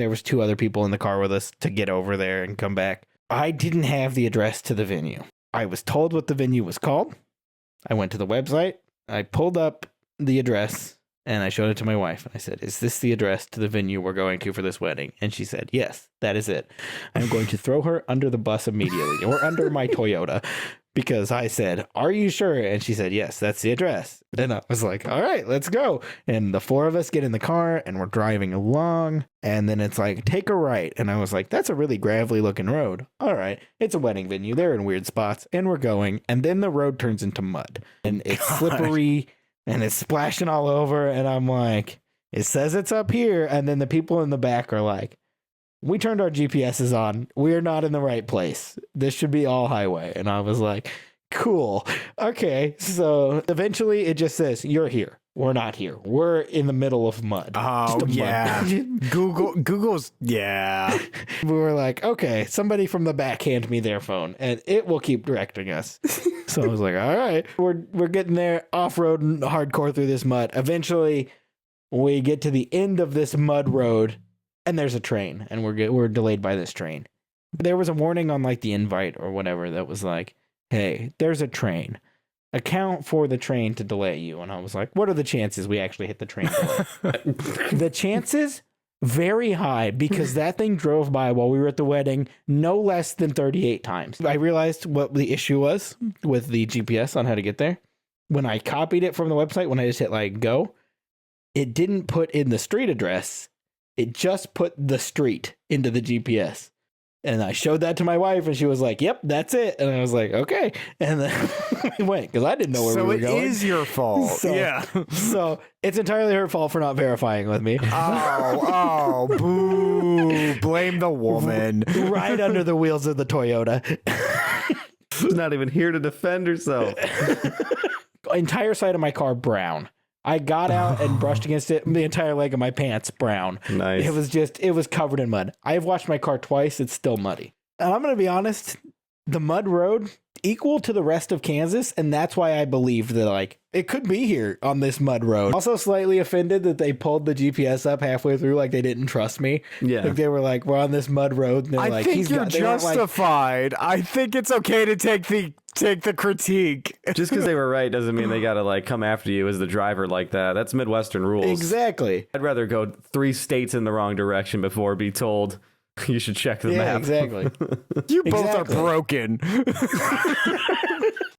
There was 2 other people in the car with us to get over there and come back. I didn't have the address to the venue. I was told what the venue was called. I went to the website. I pulled up the address and I showed it to my wife. I said, "Is this the address to the venue we're going to for this wedding?" And she said, "Yes, that is it." I'm going to throw her under the bus immediately, or under my Toyota, because I said, "Are you sure?" And she said, "Yes, that's the address." And I was like, "All right, let's go." And the 4 of us get in the car and we're driving along. And then it's like, "Take a right." And I was like, "That's a really gravelly looking road. All right, it's a wedding venue. They're in weird spots." And we're going. And then the road turns into mud. And it's slippery and it's splashing all over. And I'm like, "It says it's up here." And then the people in the back are like, "We turned our GPSs on. We're not in the right place. This should be all highway." And I was like, "Cool. Okay." So eventually it just says, "You're here. We're not here. We're in the middle of mud." Oh, yeah. Google's, yeah. We were like, "Okay, somebody from the back hand me their phone and it will keep directing us." So I was like, "All right, we're getting there off-road and hardcore through this mud." Eventually we get to the end of this mud road and there's a train and we're delayed by this train. There was a warning on like the invite or whatever that was like, "Hey, there's a train. Account for the train to delay you." And I was like, "What are the chances we actually hit the train delay?" The chances very high, because that thing drove by while we were at the wedding no less than 38 times. I realized what the issue was with the GPS on how to get there. When I copied it from the website, when I just hit like go, it didn't put in the street address. It just put the street into the GPS. And I showed that to my wife and she was like, "Yep, that's it." And I was like, "Okay." And then we went, because I didn't know where we were going. So it is your fault. Yeah. So it's entirely her fault for not verifying with me. Oh, boo. Blame the woman. Right under the wheels of the Toyota. She's not even here to defend herself. Entire side of my car brown. I got out and brushed against it. The entire leg of my pants brown. Nice. It was covered in mud. I've washed my car twice. It's still muddy. And I'm going to be honest, the mud road equal to the rest of Kansas. And that's why I believed that like it could be here on this mud road. Also slightly offended that they pulled the GPS up halfway through. Like they didn't trust me. Yeah. Like they were like, "We're on this mud road." And they're I like, think you're they weren't like, justified. I think it's okay to take the critique. Just because they were right doesn't mean they gotta like come after you as the driver like that. That's Midwestern rules. exactly. I'd rather go 3 states in the wrong direction before be told you should check the Yeah, map. exactly. You both are Exactly. broken.